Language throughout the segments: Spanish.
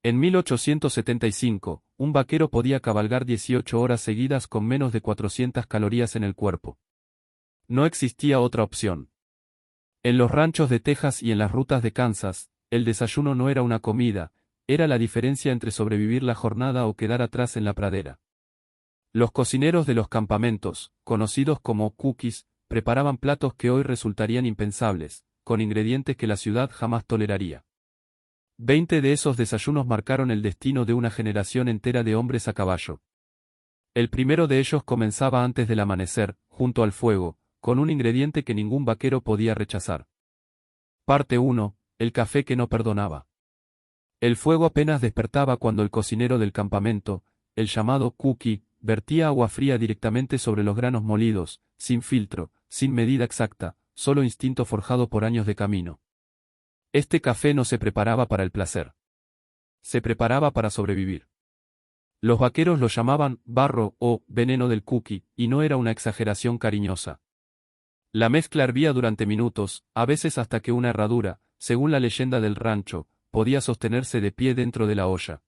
En 1875, un vaquero podía cabalgar 18 horas seguidas con menos de 400 calorías en el cuerpo. No existía otra opción. En los ranchos de Texas y en las rutas de Kansas, el desayuno no era una comida, era la diferencia entre sobrevivir la jornada o quedar atrás en la pradera. Los cocineros de los campamentos, conocidos como cookies, preparaban platos que hoy resultarían impensables, con ingredientes que la ciudad jamás toleraría. 20 de esos desayunos marcaron el destino de una generación entera de hombres a caballo. El primero de ellos comenzaba antes del amanecer, junto al fuego, con un ingrediente que ningún vaquero podía rechazar. Parte 1. El café que no perdonaba. El fuego apenas despertaba cuando el cocinero del campamento, el llamado cookie, vertía agua fría directamente sobre los granos molidos, sin filtro, sin medida exacta, solo instinto forjado por años de camino. Este café no se preparaba para el placer. Se preparaba para sobrevivir. Los vaqueros lo llamaban barro o veneno del cookie, y no era una exageración cariñosa. La mezcla hervía durante minutos, a veces hasta que una herradura, según la leyenda del rancho, podía sostenerse de pie dentro de la olla.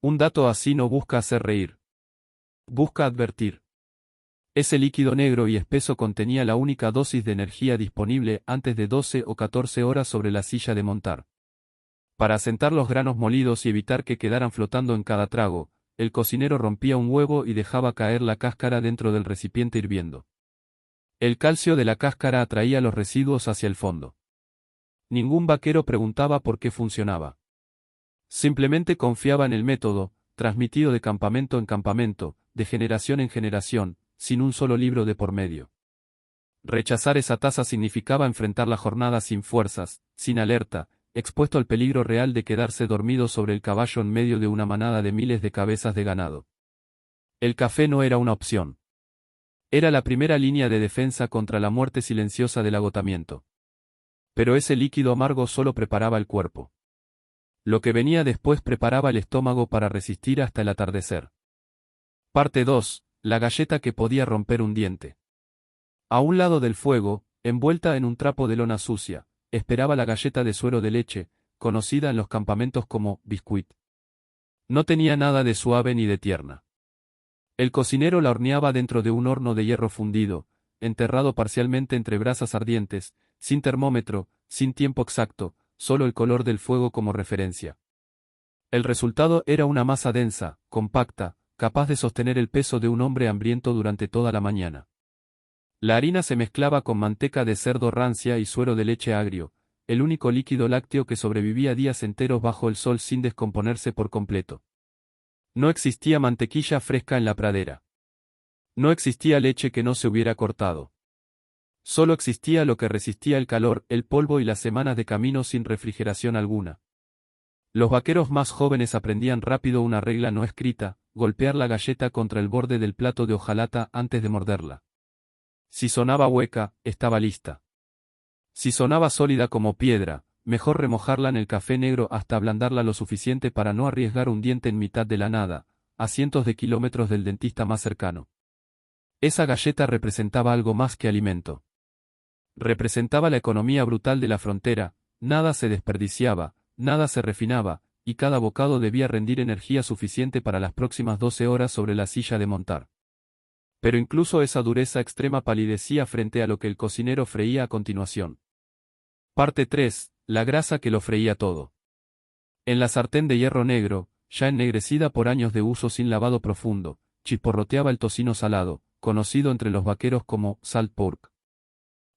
Un dato así no busca hacer reír. Busca advertir. Ese líquido negro y espeso contenía la única dosis de energía disponible antes de 12 o 14 horas sobre la silla de montar. Para asentar los granos molidos y evitar que quedaran flotando en cada trago, el cocinero rompía un huevo y dejaba caer la cáscara dentro del recipiente hirviendo. El calcio de la cáscara atraía los residuos hacia el fondo. Ningún vaquero preguntaba por qué funcionaba. Simplemente confiaba en el método, transmitido de campamento en campamento, de generación en generación, sin un solo libro de por medio. Rechazar esa taza significaba enfrentar la jornada sin fuerzas, sin alerta, expuesto al peligro real de quedarse dormido sobre el caballo en medio de una manada de miles de cabezas de ganado. El café no era una opción. Era la primera línea de defensa contra la muerte silenciosa del agotamiento. Pero ese líquido amargo solo preparaba el cuerpo. Lo que venía después preparaba el estómago para resistir hasta el atardecer. Parte 2. La galleta que podía romper un diente. A un lado del fuego, envuelta en un trapo de lona sucia, esperaba la galleta de suero de leche, conocida en los campamentos como biscuit. No tenía nada de suave ni de tierna. El cocinero la horneaba dentro de un horno de hierro fundido, enterrado parcialmente entre brasas ardientes, sin termómetro, sin tiempo exacto, solo el color del fuego como referencia. El resultado era una masa densa, compacta, capaz de sostener el peso de un hombre hambriento durante toda la mañana. La harina se mezclaba con manteca de cerdo rancia y suero de leche agrio, el único líquido lácteo que sobrevivía días enteros bajo el sol sin descomponerse por completo. No existía mantequilla fresca en la pradera. No existía leche que no se hubiera cortado. Solo existía lo que resistía el calor, el polvo y las semanas de camino sin refrigeración alguna. Los vaqueros más jóvenes aprendían rápido una regla no escrita: golpear la galleta contra el borde del plato de hojalata antes de morderla. Si sonaba hueca, estaba lista. Si sonaba sólida como piedra, mejor remojarla en el café negro hasta ablandarla lo suficiente para no arriesgar un diente en mitad de la nada, a cientos de kilómetros del dentista más cercano. Esa galleta representaba algo más que alimento. Representaba la economía brutal de la frontera, nada se desperdiciaba, nada se refinaba, y cada bocado debía rendir energía suficiente para las próximas 12 horas sobre la silla de montar. Pero incluso esa dureza extrema palidecía frente a lo que el cocinero freía a continuación. Parte 3. La grasa que lo freía todo. En la sartén de hierro negro, ya ennegrecida por años de uso sin lavado profundo, chisporroteaba el tocino salado, conocido entre los vaqueros como salt pork.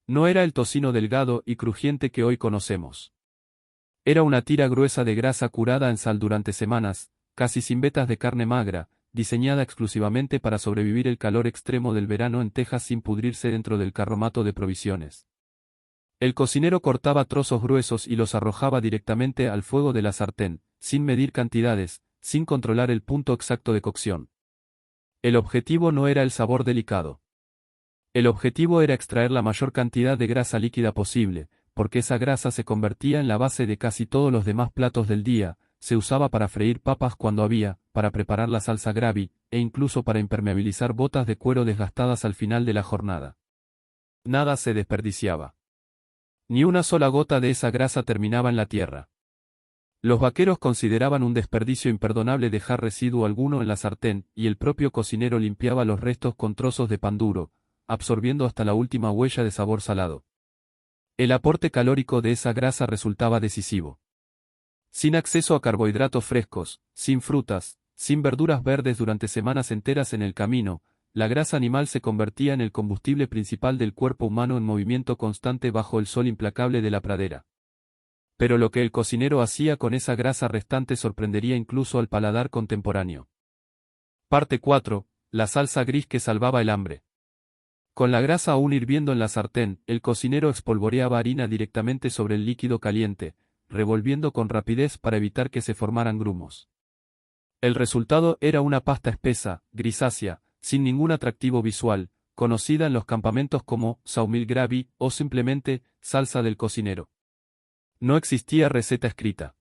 No era el tocino delgado y crujiente que hoy conocemos. Era una tira gruesa de grasa curada en sal durante semanas, casi sin vetas de carne magra, diseñada exclusivamente para sobrevivir el calor extremo del verano en Texas sin pudrirse dentro del carromato de provisiones. El cocinero cortaba trozos gruesos y los arrojaba directamente al fuego de la sartén, sin medir cantidades, sin controlar el punto exacto de cocción. El objetivo no era el sabor delicado. El objetivo era extraer la mayor cantidad de grasa líquida posible, porque esa grasa se convertía en la base de casi todos los demás platos del día. Se usaba para freír papas cuando había, para preparar la salsa gravy, e incluso para impermeabilizar botas de cuero desgastadas al final de la jornada. Nada se desperdiciaba. Ni una sola gota de esa grasa terminaba en la tierra. Los vaqueros consideraban un desperdicio imperdonable dejar residuo alguno en la sartén, y el propio cocinero limpiaba los restos con trozos de pan duro, absorbiendo hasta la última huella de sabor salado. El aporte calórico de esa grasa resultaba decisivo. Sin acceso a carbohidratos frescos, sin frutas, sin verduras verdes durante semanas enteras en el camino, la grasa animal se convertía en el combustible principal del cuerpo humano en movimiento constante bajo el sol implacable de la pradera. Pero lo que el cocinero hacía con esa grasa restante sorprendería incluso al paladar contemporáneo. Parte 4. La salsa gris que salvaba el hambre. Con la grasa aún hirviendo en la sartén, el cocinero espolvoreaba harina directamente sobre el líquido caliente, revolviendo con rapidez para evitar que se formaran grumos. El resultado era una pasta espesa, grisácea, sin ningún atractivo visual, conocida en los campamentos como saumil gravy o simplemente salsa del cocinero. No existía receta escrita.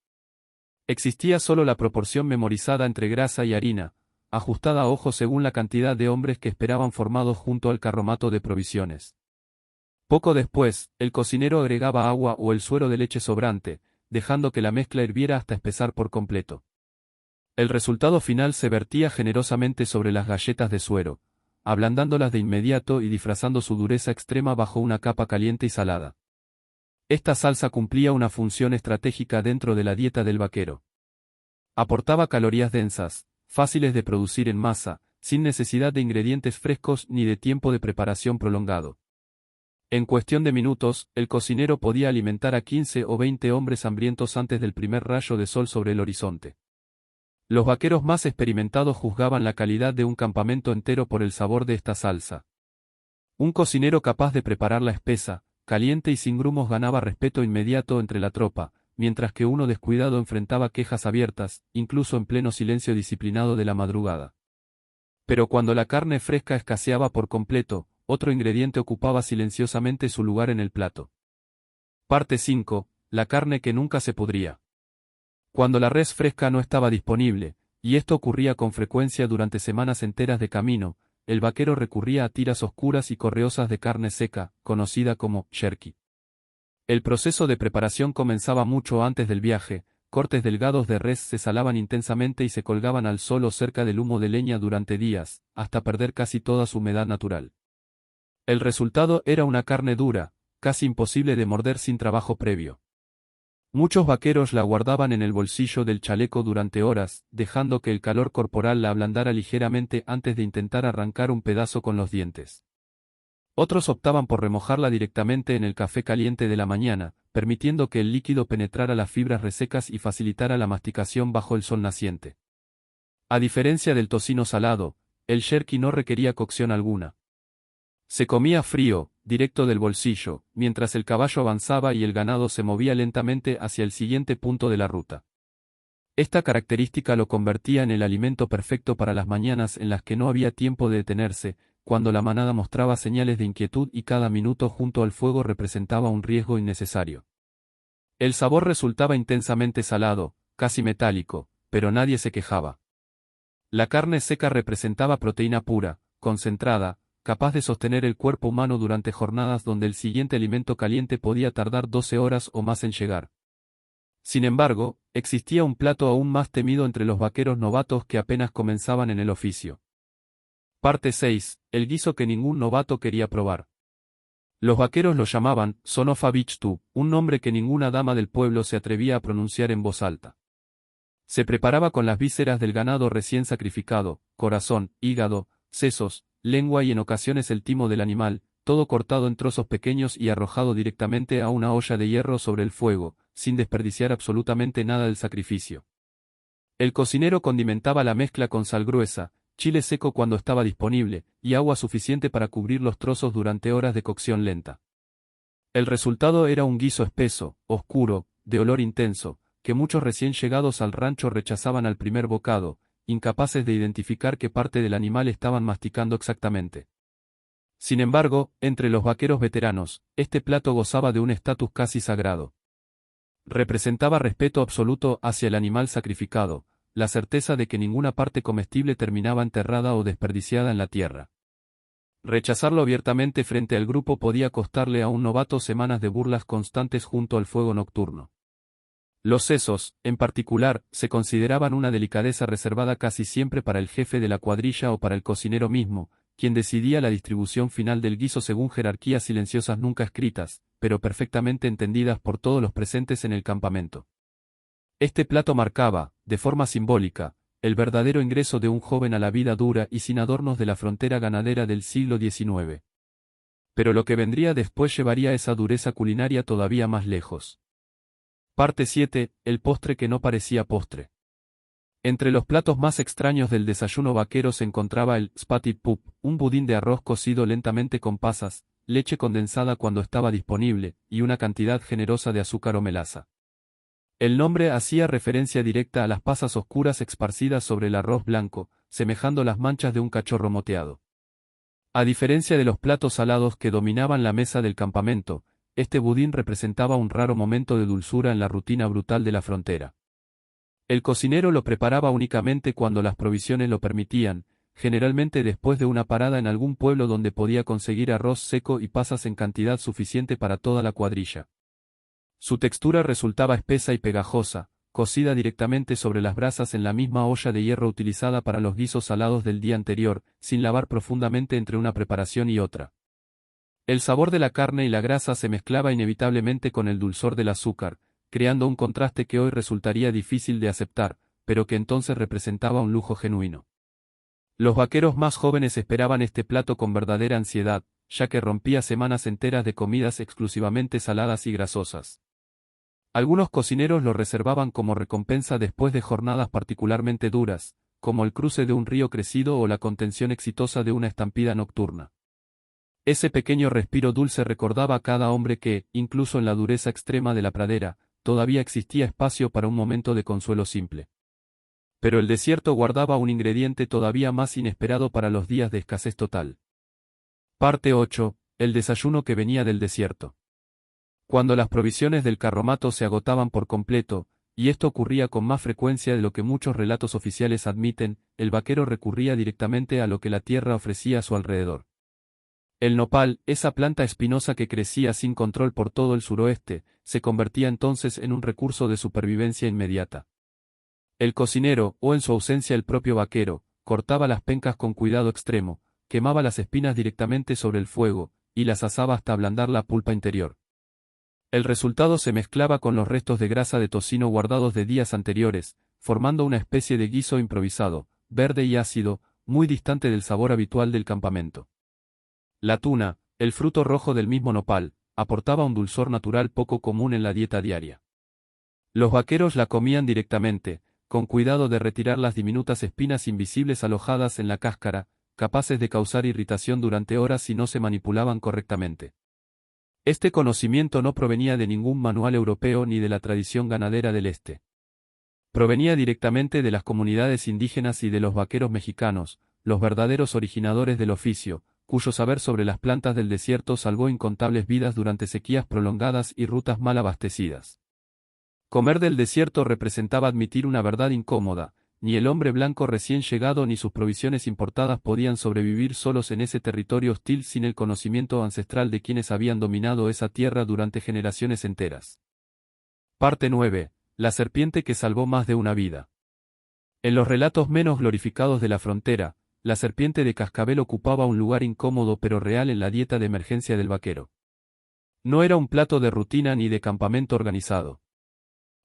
Existía solo la proporción memorizada entre grasa y harina, ajustada a ojo según la cantidad de hombres que esperaban formados junto al carromato de provisiones. Poco después, el cocinero agregaba agua o el suero de leche sobrante, dejando que la mezcla hirviera hasta espesar por completo. El resultado final se vertía generosamente sobre las galletas de suero, ablandándolas de inmediato y disfrazando su dureza extrema bajo una capa caliente y salada. Esta salsa cumplía una función estratégica dentro de la dieta del vaquero. Aportaba calorías densas, fáciles de producir en masa, sin necesidad de ingredientes frescos ni de tiempo de preparación prolongado. En cuestión de minutos, el cocinero podía alimentar a 15 o 20 hombres hambrientos antes del primer rayo de sol sobre el horizonte. Los vaqueros más experimentados juzgaban la calidad de un campamento entero por el sabor de esta salsa. Un cocinero capaz de prepararla espesa, caliente y sin grumos ganaba respeto inmediato entre la tropa, mientras que uno descuidado enfrentaba quejas abiertas, incluso en pleno silencio disciplinado de la madrugada. Pero cuando la carne fresca escaseaba por completo, otro ingrediente ocupaba silenciosamente su lugar en el plato. Parte 5. La carne que nunca se pudría. Cuando la res fresca no estaba disponible, y esto ocurría con frecuencia durante semanas enteras de camino, el vaquero recurría a tiras oscuras y correosas de carne seca, conocida como jerky. El proceso de preparación comenzaba mucho antes del viaje, cortes delgados de res se salaban intensamente y se colgaban al sol o cerca del humo de leña durante días, hasta perder casi toda su humedad natural. El resultado era una carne dura, casi imposible de morder sin trabajo previo. Muchos vaqueros la guardaban en el bolsillo del chaleco durante horas, dejando que el calor corporal la ablandara ligeramente antes de intentar arrancar un pedazo con los dientes. Otros optaban por remojarla directamente en el café caliente de la mañana, permitiendo que el líquido penetrara las fibras resecas y facilitara la masticación bajo el sol naciente. A diferencia del tocino salado, el jerky no requería cocción alguna. Se comía frío, directo del bolsillo, mientras el caballo avanzaba y el ganado se movía lentamente hacia el siguiente punto de la ruta. Esta característica lo convertía en el alimento perfecto para las mañanas en las que no había tiempo de detenerse, cuando la manada mostraba señales de inquietud y cada minuto junto al fuego representaba un riesgo innecesario. El sabor resultaba intensamente salado, casi metálico, pero nadie se quejaba. La carne seca representaba proteína pura, concentrada, capaz de sostener el cuerpo humano durante jornadas donde el siguiente alimento caliente podía tardar 12 horas o más en llegar. Sin embargo, existía un plato aún más temido entre los vaqueros novatos que apenas comenzaban en el oficio. Parte 6. El guiso que ningún novato quería probar. Los vaqueros lo llamaban sonofa bichtu, un nombre que ninguna dama del pueblo se atrevía a pronunciar en voz alta. Se preparaba con las vísceras del ganado recién sacrificado, corazón, hígado, sesos, lengua y en ocasiones el timo del animal, todo cortado en trozos pequeños y arrojado directamente a una olla de hierro sobre el fuego, sin desperdiciar absolutamente nada del sacrificio. El cocinero condimentaba la mezcla con sal gruesa, chile seco cuando estaba disponible, y agua suficiente para cubrir los trozos durante horas de cocción lenta. El resultado era un guiso espeso, oscuro, de olor intenso, que muchos recién llegados al rancho rechazaban al primer bocado, incapaces de identificar qué parte del animal estaban masticando exactamente. Sin embargo, entre los vaqueros veteranos, este plato gozaba de un estatus casi sagrado. Representaba respeto absoluto hacia el animal sacrificado, la certeza de que ninguna parte comestible terminaba enterrada o desperdiciada en la tierra. Rechazarlo abiertamente frente al grupo podía costarle a un novato semanas de burlas constantes junto al fuego nocturno. Los sesos, en particular, se consideraban una delicadeza reservada casi siempre para el jefe de la cuadrilla o para el cocinero mismo, quien decidía la distribución final del guiso según jerarquías silenciosas nunca escritas, pero perfectamente entendidas por todos los presentes en el campamento. Este plato marcaba, de forma simbólica, el verdadero ingreso de un joven a la vida dura y sin adornos de la frontera ganadera del siglo XIX. Pero lo que vendría después llevaría esa dureza culinaria todavía más lejos. Parte 7. El postre que no parecía postre. Entre los platos más extraños del desayuno vaquero se encontraba el spatted pup, un budín de arroz cocido lentamente con pasas, leche condensada cuando estaba disponible, y una cantidad generosa de azúcar o melaza. El nombre hacía referencia directa a las pasas oscuras esparcidas sobre el arroz blanco, semejando las manchas de un cachorro moteado. A diferencia de los platos salados que dominaban la mesa del campamento, este budín representaba un raro momento de dulzura en la rutina brutal de la frontera. El cocinero lo preparaba únicamente cuando las provisiones lo permitían, generalmente después de una parada en algún pueblo donde podía conseguir arroz seco y pasas en cantidad suficiente para toda la cuadrilla. Su textura resultaba espesa y pegajosa, cocida directamente sobre las brasas en la misma olla de hierro utilizada para los guisos salados del día anterior, sin lavar profundamente entre una preparación y otra. El sabor de la carne y la grasa se mezclaba inevitablemente con el dulzor del azúcar, creando un contraste que hoy resultaría difícil de aceptar, pero que entonces representaba un lujo genuino. Los vaqueros más jóvenes esperaban este plato con verdadera ansiedad, ya que rompía semanas enteras de comidas exclusivamente saladas y grasosas. Algunos cocineros lo reservaban como recompensa después de jornadas particularmente duras, como el cruce de un río crecido o la contención exitosa de una estampida nocturna. Ese pequeño respiro dulce recordaba a cada hombre que, incluso en la dureza extrema de la pradera, todavía existía espacio para un momento de consuelo simple. Pero el desierto guardaba un ingrediente todavía más inesperado para los días de escasez total. Parte 8. El desayuno que venía del desierto. Cuando las provisiones del carromato se agotaban por completo, y esto ocurría con más frecuencia de lo que muchos relatos oficiales admiten, el vaquero recurría directamente a lo que la tierra ofrecía a su alrededor. El nopal, esa planta espinosa que crecía sin control por todo el suroeste, se convertía entonces en un recurso de supervivencia inmediata. El cocinero, o en su ausencia el propio vaquero, cortaba las pencas con cuidado extremo, quemaba las espinas directamente sobre el fuego, y las asaba hasta ablandar la pulpa interior. El resultado se mezclaba con los restos de grasa de tocino guardados de días anteriores, formando una especie de guiso improvisado, verde y ácido, muy distante del sabor habitual del campamento. La tuna, el fruto rojo del mismo nopal, aportaba un dulzor natural poco común en la dieta diaria. Los vaqueros la comían directamente, con cuidado de retirar las diminutas espinas invisibles alojadas en la cáscara, capaces de causar irritación durante horas si no se manipulaban correctamente. Este conocimiento no provenía de ningún manual europeo ni de la tradición ganadera del este. Provenía directamente de las comunidades indígenas y de los vaqueros mexicanos, los verdaderos originadores del oficio, cuyo saber sobre las plantas del desierto salvó incontables vidas durante sequías prolongadas y rutas mal abastecidas. Comer del desierto representaba admitir una verdad incómoda: ni el hombre blanco recién llegado ni sus provisiones importadas podían sobrevivir solos en ese territorio hostil sin el conocimiento ancestral de quienes habían dominado esa tierra durante generaciones enteras. Parte 9. La serpiente que salvó más de una vida. En los relatos menos glorificados de la frontera, la serpiente de cascabel ocupaba un lugar incómodo pero real en la dieta de emergencia del vaquero. No era un plato de rutina ni de campamento organizado.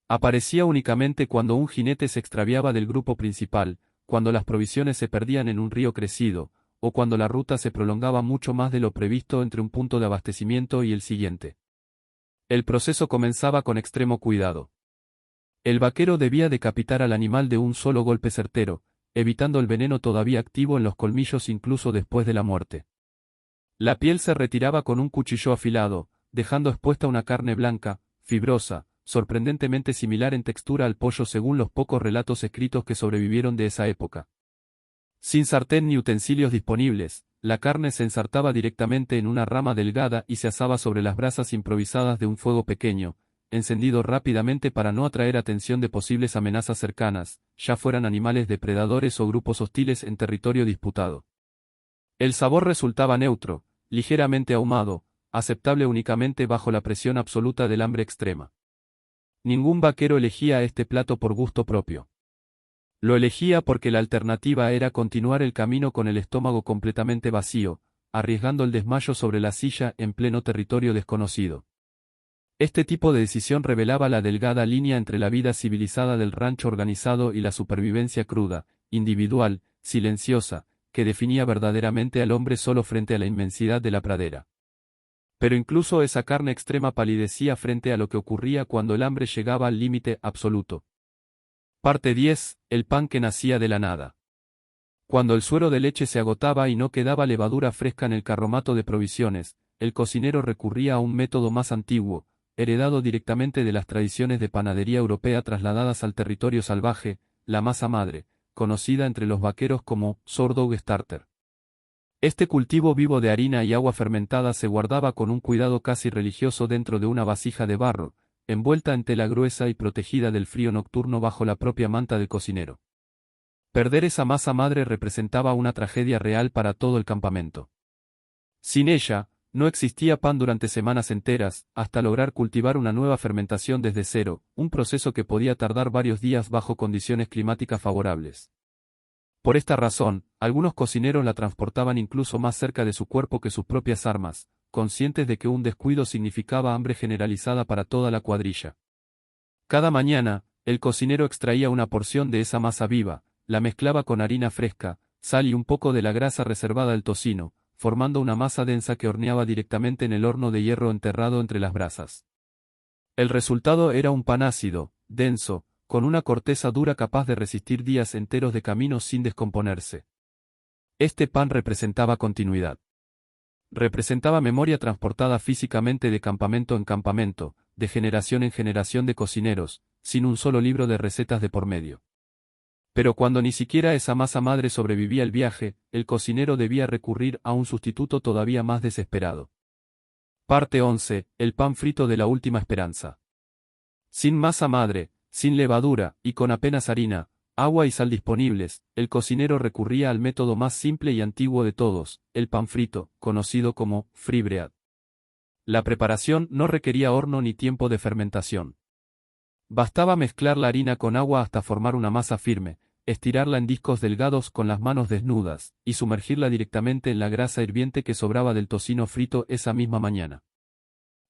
Aparecía únicamente cuando un jinete se extraviaba del grupo principal, cuando las provisiones se perdían en un río crecido, o cuando la ruta se prolongaba mucho más de lo previsto entre un punto de abastecimiento y el siguiente. El proceso comenzaba con extremo cuidado. El vaquero debía decapitar al animal de un solo golpe certero, evitando el veneno todavía activo en los colmillos incluso después de la muerte. La piel se retiraba con un cuchillo afilado, dejando expuesta una carne blanca, fibrosa, sorprendentemente similar en textura al pollo según los pocos relatos escritos que sobrevivieron de esa época. Sin sartén ni utensilios disponibles, la carne se ensartaba directamente en una rama delgada y se asaba sobre las brasas improvisadas de un fuego pequeño, encendido rápidamente para no atraer atención de posibles amenazas cercanas, ya fueran animales depredadores o grupos hostiles en territorio disputado. El sabor resultaba neutro, ligeramente ahumado, aceptable únicamente bajo la presión absoluta del hambre extrema. Ningún vaquero elegía este plato por gusto propio. Lo elegía porque la alternativa era continuar el camino con el estómago completamente vacío, arriesgando el desmayo sobre la silla en pleno territorio desconocido. Este tipo de decisión revelaba la delgada línea entre la vida civilizada del rancho organizado y la supervivencia cruda, individual, silenciosa, que definía verdaderamente al hombre solo frente a la inmensidad de la pradera. Pero incluso esa carne extrema palidecía frente a lo que ocurría cuando el hambre llegaba al límite absoluto. Parte 10. El pan que nacía de la nada. Cuando el suero de leche se agotaba y no quedaba levadura fresca en el carromato de provisiones, el cocinero recurría a un método más antiguo, heredado directamente de las tradiciones de panadería europea trasladadas al territorio salvaje, la masa madre, conocida entre los vaqueros como sourdough starter. Este cultivo vivo de harina y agua fermentada se guardaba con un cuidado casi religioso dentro de una vasija de barro, envuelta en tela gruesa y protegida del frío nocturno bajo la propia manta del cocinero. Perder esa masa madre representaba una tragedia real para todo el campamento. Sin ella, no existía pan durante semanas enteras, hasta lograr cultivar una nueva fermentación desde cero, un proceso que podía tardar varios días bajo condiciones climáticas favorables. Por esta razón, algunos cocineros la transportaban incluso más cerca de su cuerpo que sus propias armas, conscientes de que un descuido significaba hambre generalizada para toda la cuadrilla. Cada mañana, el cocinero extraía una porción de esa masa viva, la mezclaba con harina fresca, sal y un poco de la grasa reservada del tocino, formando una masa densa que horneaba directamente en el horno de hierro enterrado entre las brasas. El resultado era un pan ácido, denso, con una corteza dura capaz de resistir días enteros de camino sin descomponerse. Este pan representaba continuidad. Representaba memoria transportada físicamente de campamento en campamento, de generación en generación de cocineros, sin un solo libro de recetas de por medio. Pero cuando ni siquiera esa masa madre sobrevivía el viaje, el cocinero debía recurrir a un sustituto todavía más desesperado. Parte 11. El pan frito de la última esperanza. Sin masa madre, sin levadura, y con apenas harina, agua y sal disponibles, el cocinero recurría al método más simple y antiguo de todos, el pan frito, conocido como free bread. La preparación no requería horno ni tiempo de fermentación. Bastaba mezclar la harina con agua hasta formar una masa firme, estirarla en discos delgados con las manos desnudas, y sumergirla directamente en la grasa hirviente que sobraba del tocino frito esa misma mañana.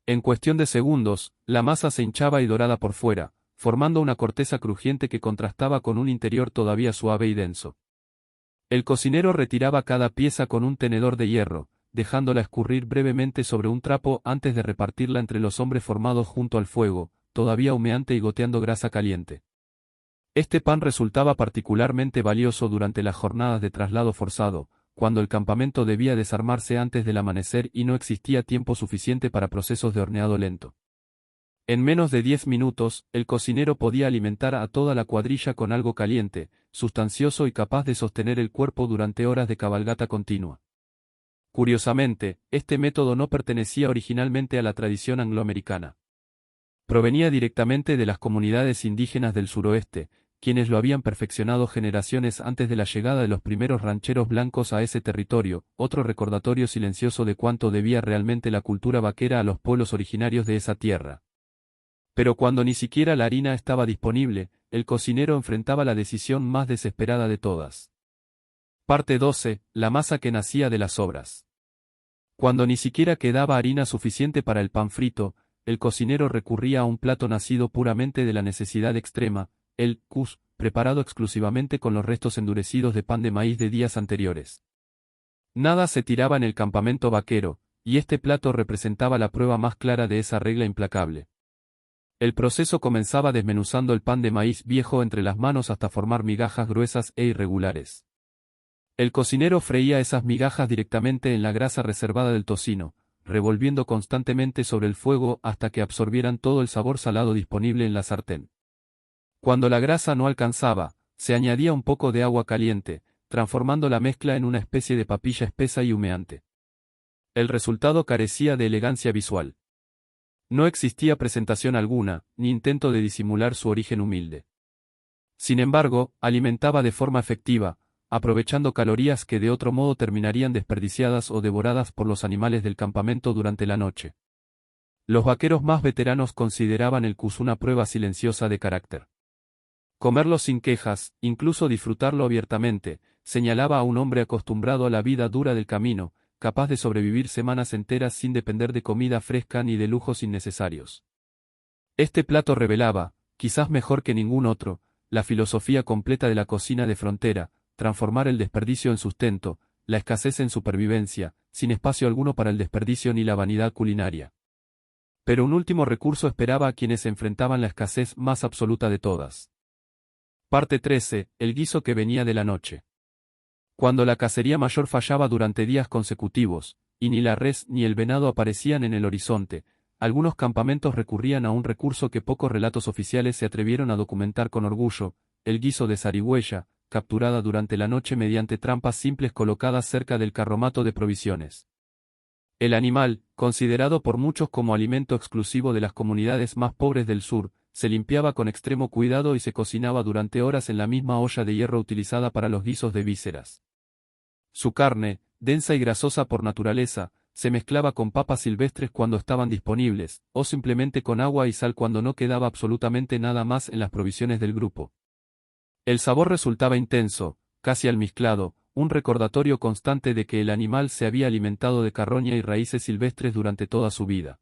En cuestión de segundos, la masa se hinchaba y dorada por fuera, formando una corteza crujiente que contrastaba con un interior todavía suave y denso. El cocinero retiraba cada pieza con un tenedor de hierro, dejándola escurrir brevemente sobre un trapo antes de repartirla entre los hombres formados junto al fuego, todavía humeante y goteando grasa caliente. Este pan resultaba particularmente valioso durante las jornadas de traslado forzado, cuando el campamento debía desarmarse antes del amanecer y no existía tiempo suficiente para procesos de horneado lento. En menos de 10 minutos, el cocinero podía alimentar a toda la cuadrilla con algo caliente, sustancioso y capaz de sostener el cuerpo durante horas de cabalgata continua. Curiosamente, este método no pertenecía originalmente a la tradición angloamericana. Provenía directamente de las comunidades indígenas del suroeste, quienes lo habían perfeccionado generaciones antes de la llegada de los primeros rancheros blancos a ese territorio, otro recordatorio silencioso de cuánto debía realmente la cultura vaquera a los pueblos originarios de esa tierra. Pero cuando ni siquiera la harina estaba disponible, el cocinero enfrentaba la decisión más desesperada de todas. Parte 12. La masa que nacía de las sobras. Cuando ni siquiera quedaba harina suficiente para el pan frito, el cocinero recurría a un plato nacido puramente de la necesidad extrema, el cus, preparado exclusivamente con los restos endurecidos de pan de maíz de días anteriores. Nada se tiraba en el campamento vaquero, y este plato representaba la prueba más clara de esa regla implacable. El proceso comenzaba desmenuzando el pan de maíz viejo entre las manos hasta formar migajas gruesas e irregulares. El cocinero freía esas migajas directamente en la grasa reservada del tocino, revolviendo constantemente sobre el fuego hasta que absorbieran todo el sabor salado disponible en la sartén. Cuando la grasa no alcanzaba, se añadía un poco de agua caliente, transformando la mezcla en una especie de papilla espesa y humeante. El resultado carecía de elegancia visual. No existía presentación alguna, ni intento de disimular su origen humilde. Sin embargo, alimentaba de forma efectiva, aprovechando calorías que de otro modo terminarían desperdiciadas o devoradas por los animales del campamento durante la noche. Los vaqueros más veteranos consideraban el cus una prueba silenciosa de carácter. Comerlo sin quejas, incluso disfrutarlo abiertamente, señalaba a un hombre acostumbrado a la vida dura del camino, capaz de sobrevivir semanas enteras sin depender de comida fresca ni de lujos innecesarios. Este plato revelaba, quizás mejor que ningún otro, la filosofía completa de la cocina de frontera: transformar el desperdicio en sustento, la escasez en supervivencia, sin espacio alguno para el desperdicio ni la vanidad culinaria. Pero un último recurso esperaba a quienes enfrentaban la escasez más absoluta de todas. Parte 13. El guiso que venía de la noche. Cuando la cacería mayor fallaba durante días consecutivos, y ni la res ni el venado aparecían en el horizonte, algunos campamentos recurrían a un recurso que pocos relatos oficiales se atrevieron a documentar con orgullo: el guiso de zarigüeya, capturada durante la noche mediante trampas simples colocadas cerca del carromato de provisiones. El animal, considerado por muchos como alimento exclusivo de las comunidades más pobres del sur, se limpiaba con extremo cuidado y se cocinaba durante horas en la misma olla de hierro utilizada para los guisos de vísceras. Su carne, densa y grasosa por naturaleza, se mezclaba con papas silvestres cuando estaban disponibles, o simplemente con agua y sal cuando no quedaba absolutamente nada más en las provisiones del grupo. El sabor resultaba intenso, casi almizclado, un recordatorio constante de que el animal se había alimentado de carroña y raíces silvestres durante toda su vida.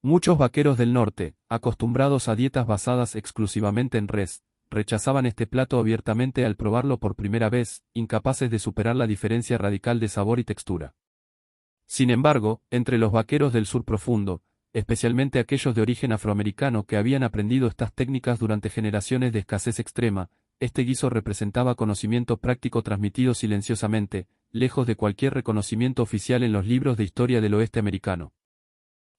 Muchos vaqueros del norte, acostumbrados a dietas basadas exclusivamente en res, rechazaban este plato abiertamente al probarlo por primera vez, incapaces de superar la diferencia radical de sabor y textura. Sin embargo, entre los vaqueros del sur profundo, especialmente aquellos de origen afroamericano que habían aprendido estas técnicas durante generaciones de escasez extrema, este guiso representaba conocimiento práctico transmitido silenciosamente, lejos de cualquier reconocimiento oficial en los libros de historia del oeste americano.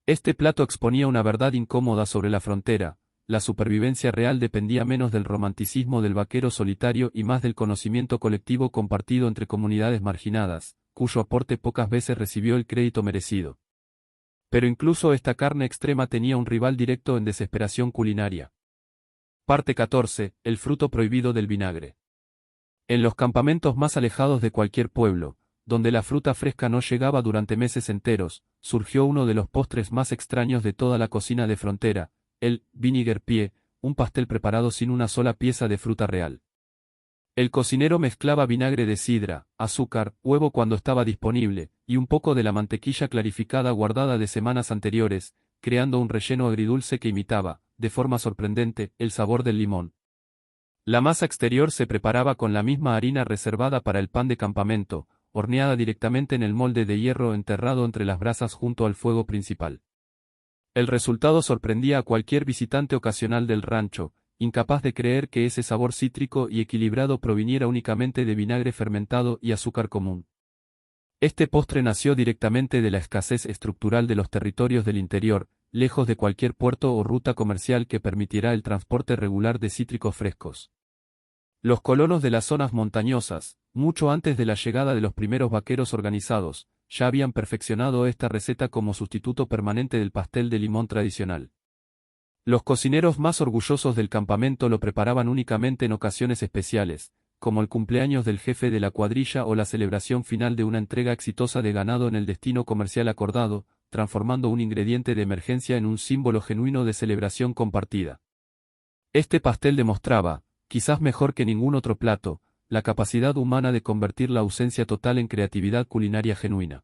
Este plato exponía una verdad incómoda sobre la frontera: la supervivencia real dependía menos del romanticismo del vaquero solitario y más del conocimiento colectivo compartido entre comunidades marginadas, cuyo aporte pocas veces recibió el crédito merecido. Pero incluso esta carne extrema tenía un rival directo en desesperación culinaria. Parte 14. El fruto prohibido del vinagre. En los campamentos más alejados de cualquier pueblo, donde la fruta fresca no llegaba durante meses enteros, surgió uno de los postres más extraños de toda la cocina de frontera: el vinegar pie, un pastel preparado sin una sola pieza de fruta real. El cocinero mezclaba vinagre de sidra, azúcar, huevo cuando estaba disponible, y un poco de la mantequilla clarificada guardada de semanas anteriores, creando un relleno agridulce que imitaba, de forma sorprendente, el sabor del limón. La masa exterior se preparaba con la misma harina reservada para el pan de campamento, horneada directamente en el molde de hierro enterrado entre las brasas junto al fuego principal. El resultado sorprendía a cualquier visitante ocasional del rancho, incapaz de creer que ese sabor cítrico y equilibrado proviniera únicamente de vinagre fermentado y azúcar común. Este postre nació directamente de la escasez estructural de los territorios del interior, lejos de cualquier puerto o ruta comercial que permitiera el transporte regular de cítricos frescos. Los colonos de las zonas montañosas, mucho antes de la llegada de los primeros vaqueros organizados, ya habían perfeccionado esta receta como sustituto permanente del pastel de limón tradicional. Los cocineros más orgullosos del campamento lo preparaban únicamente en ocasiones especiales, como el cumpleaños del jefe de la cuadrilla o la celebración final de una entrega exitosa de ganado en el destino comercial acordado, transformando un ingrediente de emergencia en un símbolo genuino de celebración compartida. Este pastel demostraba, quizás mejor que ningún otro plato, la capacidad humana de convertir la ausencia total en creatividad culinaria genuina.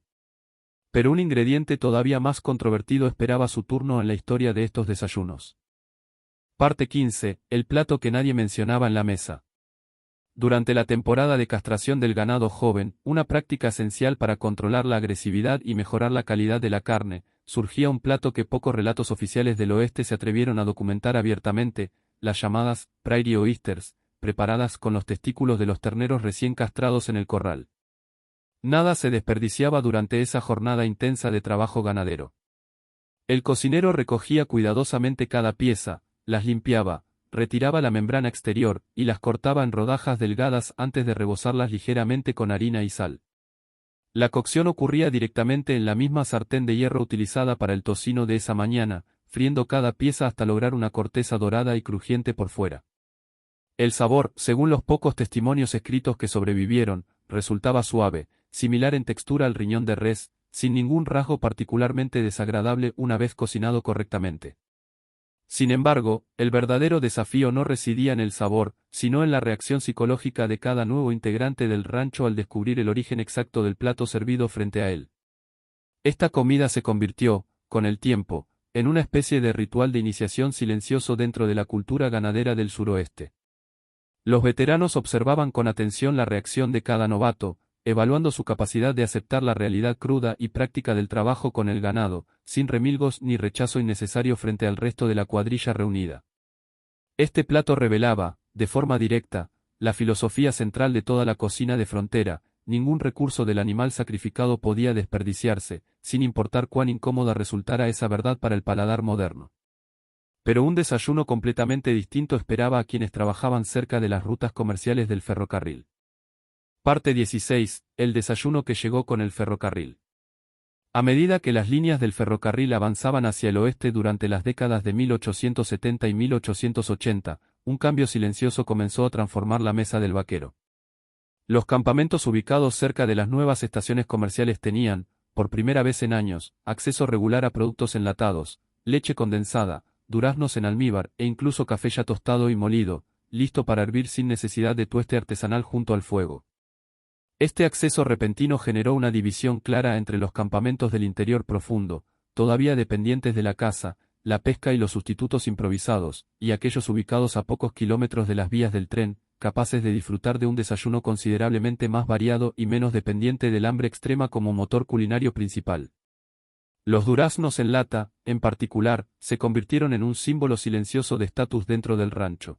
Pero un ingrediente todavía más controvertido esperaba su turno en la historia de estos desayunos. Parte 15. El plato que nadie mencionaba en la mesa. Durante la temporada de castración del ganado joven, una práctica esencial para controlar la agresividad y mejorar la calidad de la carne, surgía un plato que pocos relatos oficiales del oeste se atrevieron a documentar abiertamente: las llamadas prairie oysters, preparadas con los testículos de los terneros recién castrados en el corral. Nada se desperdiciaba durante esa jornada intensa de trabajo ganadero. El cocinero recogía cuidadosamente cada pieza, las limpiaba, retiraba la membrana exterior, y las cortaba en rodajas delgadas antes de rebozarlas ligeramente con harina y sal. La cocción ocurría directamente en la misma sartén de hierro utilizada para el tocino de esa mañana, friendo cada pieza hasta lograr una corteza dorada y crujiente por fuera. El sabor, según los pocos testimonios escritos que sobrevivieron, resultaba suave, similar en textura al riñón de res, sin ningún rasgo particularmente desagradable una vez cocinado correctamente. Sin embargo, el verdadero desafío no residía en el sabor, sino en la reacción psicológica de cada nuevo integrante del rancho al descubrir el origen exacto del plato servido frente a él. Esta comida se convirtió, con el tiempo, en una especie de ritual de iniciación silencioso dentro de la cultura ganadera del suroeste. Los veteranos observaban con atención la reacción de cada novato, evaluando su capacidad de aceptar la realidad cruda y práctica del trabajo con el ganado, sin remilgos ni rechazo innecesario frente al resto de la cuadrilla reunida. Este plato revelaba, de forma directa, la filosofía central de toda la cocina de frontera: ningún recurso del animal sacrificado podía desperdiciarse, sin importar cuán incómoda resultara esa verdad para el paladar moderno. Pero un desayuno completamente distinto esperaba a quienes trabajaban cerca de las rutas comerciales del ferrocarril. Parte 16. El desayuno que llegó con el ferrocarril. A medida que las líneas del ferrocarril avanzaban hacia el oeste durante las décadas de 1870 y 1880, un cambio silencioso comenzó a transformar la mesa del vaquero. Los campamentos ubicados cerca de las nuevas estaciones comerciales tenían, por primera vez en años, acceso regular a productos enlatados, leche condensada, duraznos en almíbar e incluso café ya tostado y molido, listo para hervir sin necesidad de tueste artesanal junto al fuego. Este acceso repentino generó una división clara entre los campamentos del interior profundo, todavía dependientes de la caza, la pesca y los sustitutos improvisados, y aquellos ubicados a pocos kilómetros de las vías del tren, capaces de disfrutar de un desayuno considerablemente más variado y menos dependiente del hambre extrema como motor culinario principal. Los duraznos en lata, en particular, se convirtieron en un símbolo silencioso de estatus dentro del rancho.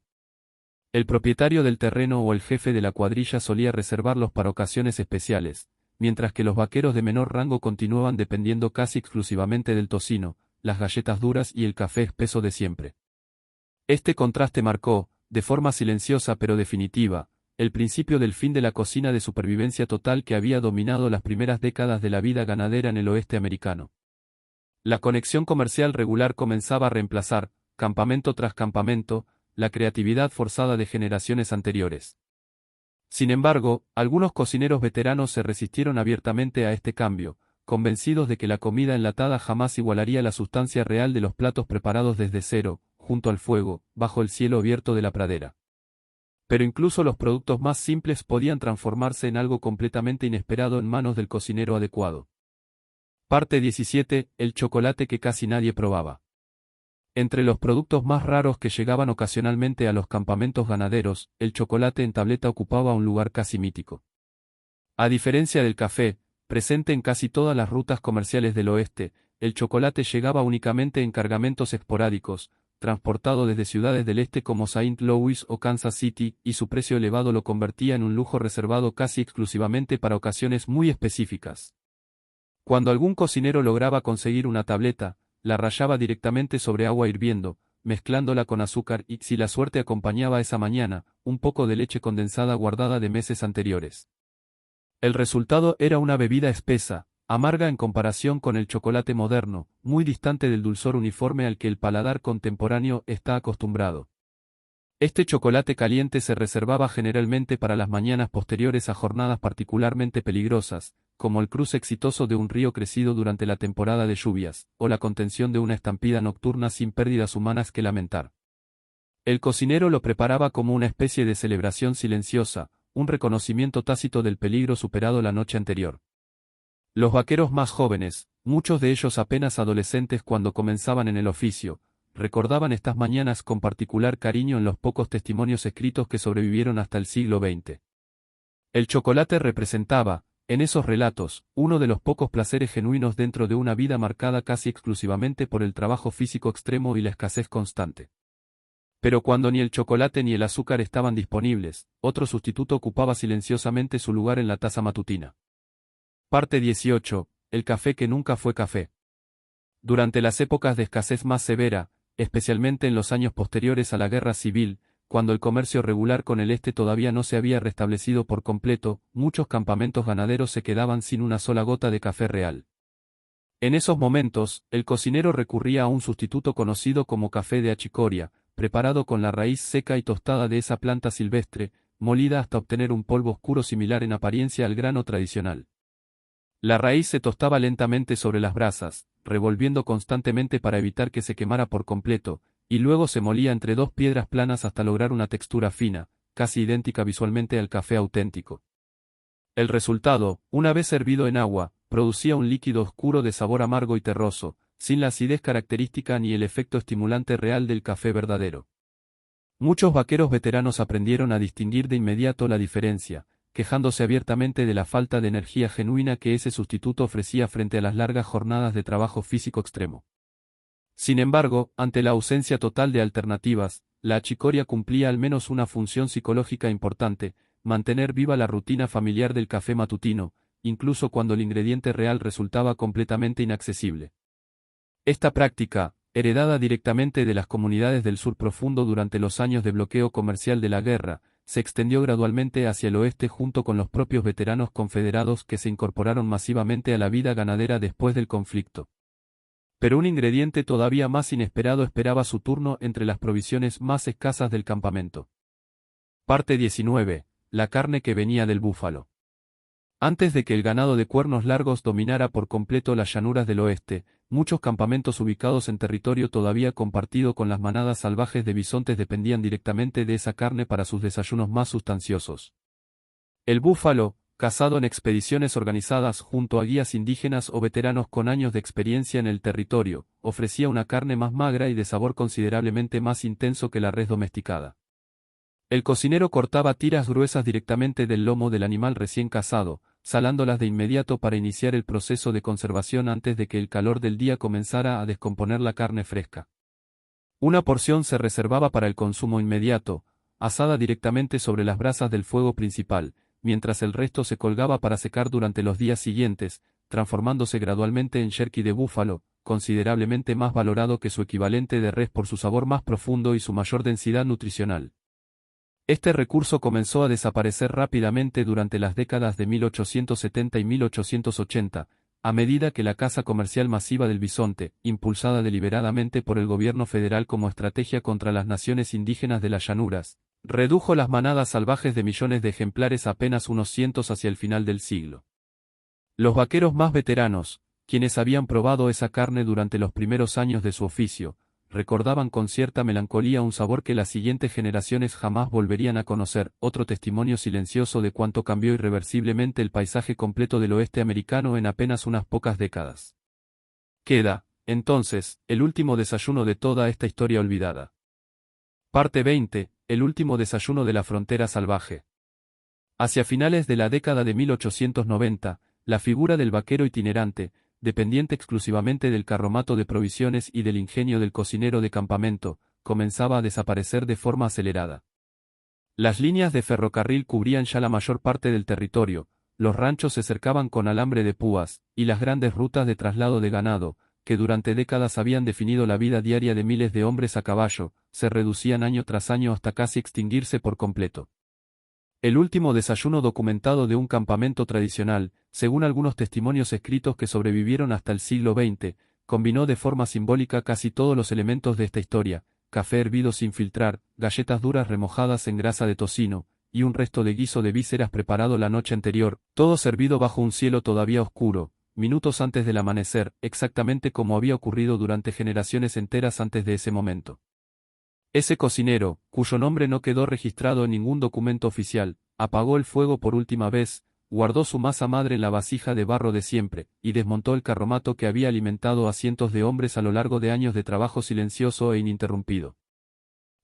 El propietario del terreno o el jefe de la cuadrilla solía reservarlos para ocasiones especiales, mientras que los vaqueros de menor rango continuaban dependiendo casi exclusivamente del tocino, las galletas duras y el café espeso de siempre. Este contraste marcó, de forma silenciosa pero definitiva, el principio del fin de la cocina de supervivencia total que había dominado las primeras décadas de la vida ganadera en el oeste americano. La conexión comercial regular comenzaba a reemplazar, campamento tras campamento, la creatividad forzada de generaciones anteriores. Sin embargo, algunos cocineros veteranos se resistieron abiertamente a este cambio, convencidos de que la comida enlatada jamás igualaría la sustancia real de los platos preparados desde cero, junto al fuego, bajo el cielo abierto de la pradera. Pero incluso los productos más simples podían transformarse en algo completamente inesperado en manos del cocinero adecuado. Parte 17. El chocolate que casi nadie probaba. Entre los productos más raros que llegaban ocasionalmente a los campamentos ganaderos, el chocolate en tableta ocupaba un lugar casi mítico. A diferencia del café, presente en casi todas las rutas comerciales del oeste, el chocolate llegaba únicamente en cargamentos esporádicos, transportado desde ciudades del este como Saint Louis o Kansas City, y su precio elevado lo convertía en un lujo reservado casi exclusivamente para ocasiones muy específicas. Cuando algún cocinero lograba conseguir una tableta, la rallaba directamente sobre agua hirviendo, mezclándola con azúcar y, si la suerte acompañaba esa mañana, un poco de leche condensada guardada de meses anteriores. El resultado era una bebida espesa, amarga en comparación con el chocolate moderno, muy distante del dulzor uniforme al que el paladar contemporáneo está acostumbrado. Este chocolate caliente se reservaba generalmente para las mañanas posteriores a jornadas particularmente peligrosas, como el cruce exitoso de un río crecido durante la temporada de lluvias, o la contención de una estampida nocturna sin pérdidas humanas que lamentar. El cocinero lo preparaba como una especie de celebración silenciosa, un reconocimiento tácito del peligro superado la noche anterior. Los vaqueros más jóvenes, muchos de ellos apenas adolescentes cuando comenzaban en el oficio, recordaban estas mañanas con particular cariño en los pocos testimonios escritos que sobrevivieron hasta el siglo XX. El chocolate representaba, en esos relatos, uno de los pocos placeres genuinos dentro de una vida marcada casi exclusivamente por el trabajo físico extremo y la escasez constante. Pero cuando ni el chocolate ni el azúcar estaban disponibles, otro sustituto ocupaba silenciosamente su lugar en la taza matutina. Parte 18. El café que nunca fue café. Durante las épocas de escasez más severa, especialmente en los años posteriores a la Guerra Civil, cuando el comercio regular con el este todavía no se había restablecido por completo, muchos campamentos ganaderos se quedaban sin una sola gota de café real. En esos momentos, el cocinero recurría a un sustituto conocido como café de achicoria, preparado con la raíz seca y tostada de esa planta silvestre, molida hasta obtener un polvo oscuro similar en apariencia al grano tradicional. La raíz se tostaba lentamente sobre las brasas, revolviendo constantemente para evitar que se quemara por completo, y luego se molía entre dos piedras planas hasta lograr una textura fina, casi idéntica visualmente al café auténtico. El resultado, una vez hervido en agua, producía un líquido oscuro de sabor amargo y terroso, sin la acidez característica ni el efecto estimulante real del café verdadero. Muchos vaqueros veteranos aprendieron a distinguir de inmediato la diferencia, quejándose abiertamente de la falta de energía genuina que ese sustituto ofrecía frente a las largas jornadas de trabajo físico extremo. Sin embargo, ante la ausencia total de alternativas, la achicoria cumplía al menos una función psicológica importante: mantener viva la rutina familiar del café matutino, incluso cuando el ingrediente real resultaba completamente inaccesible. Esta práctica, heredada directamente de las comunidades del sur profundo durante los años de bloqueo comercial de la guerra, se extendió gradualmente hacia el oeste junto con los propios veteranos confederados que se incorporaron masivamente a la vida ganadera después del conflicto. Pero un ingrediente todavía más inesperado esperaba su turno entre las provisiones más escasas del campamento. Parte 19. La carne que venía del búfalo. Antes de que el ganado de cuernos largos dominara por completo las llanuras del oeste, muchos campamentos ubicados en territorio todavía compartido con las manadas salvajes de bisontes dependían directamente de esa carne para sus desayunos más sustanciosos. El búfalo, cazado en expediciones organizadas junto a guías indígenas o veteranos con años de experiencia en el territorio, ofrecía una carne más magra y de sabor considerablemente más intenso que la res domesticada. El cocinero cortaba tiras gruesas directamente del lomo del animal recién cazado, salándolas de inmediato para iniciar el proceso de conservación antes de que el calor del día comenzara a descomponer la carne fresca. Una porción se reservaba para el consumo inmediato, asada directamente sobre las brasas del fuego principal, mientras el resto se colgaba para secar durante los días siguientes, transformándose gradualmente en jerky de búfalo, considerablemente más valorado que su equivalente de res por su sabor más profundo y su mayor densidad nutricional. Este recurso comenzó a desaparecer rápidamente durante las décadas de 1870 y 1880, a medida que la caza comercial masiva del bisonte, impulsada deliberadamente por el gobierno federal como estrategia contra las naciones indígenas de las llanuras, redujo las manadas salvajes de millones de ejemplares a apenas unos cientos hacia el final del siglo. Los vaqueros más veteranos, quienes habían probado esa carne durante los primeros años de su oficio, recordaban con cierta melancolía un sabor que las siguientes generaciones jamás volverían a conocer, otro testimonio silencioso de cuánto cambió irreversiblemente el paisaje completo del oeste americano en apenas unas pocas décadas. Queda, entonces, el último desayuno de toda esta historia olvidada. Parte 20. El último desayuno de la frontera salvaje. Hacia finales de la década de 1890, la figura del vaquero itinerante, dependiente exclusivamente del carromato de provisiones y del ingenio del cocinero de campamento, comenzaba a desaparecer de forma acelerada. Las líneas de ferrocarril cubrían ya la mayor parte del territorio, los ranchos se cercaban con alambre de púas, y las grandes rutas de traslado de ganado, que durante décadas habían definido la vida diaria de miles de hombres a caballo, se reducían año tras año hasta casi extinguirse por completo. El último desayuno documentado de un campamento tradicional, según algunos testimonios escritos que sobrevivieron hasta el siglo XX, combinó de forma simbólica casi todos los elementos de esta historia: café hervido sin filtrar, galletas duras remojadas en grasa de tocino, y un resto de guiso de vísceras preparado la noche anterior, todo servido bajo un cielo todavía oscuro, minutos antes del amanecer, exactamente como había ocurrido durante generaciones enteras antes de ese momento. Ese cocinero, cuyo nombre no quedó registrado en ningún documento oficial, apagó el fuego por última vez, guardó su masa madre en la vasija de barro de siempre, y desmontó el carromato que había alimentado a cientos de hombres a lo largo de años de trabajo silencioso e ininterrumpido.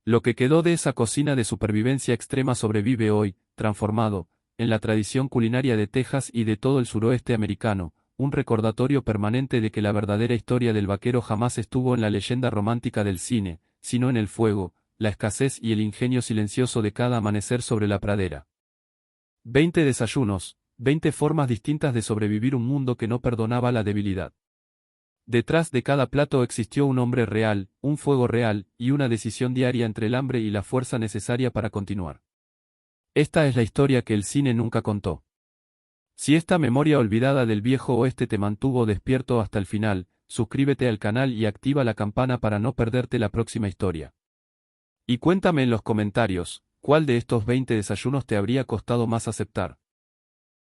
Lo que quedó de esa cocina de supervivencia extrema sobrevive hoy, transformado, en la tradición culinaria de Texas y de todo el suroeste americano, un recordatorio permanente de que la verdadera historia del vaquero jamás estuvo en la leyenda romántica del cine, sino en el fuego, la escasez y el ingenio silencioso de cada amanecer sobre la pradera. 20 desayunos, 20 formas distintas de sobrevivir un mundo que no perdonaba la debilidad. Detrás de cada plato existió un hombre real, un fuego real, y una decisión diaria entre el hambre y la fuerza necesaria para continuar. Esta es la historia que el cine nunca contó. Si esta memoria olvidada del viejo oeste te mantuvo despierto hasta el final, suscríbete al canal y activa la campana para no perderte la próxima historia. Y cuéntame en los comentarios, ¿cuál de estos 20 desayunos te habría costado más aceptar?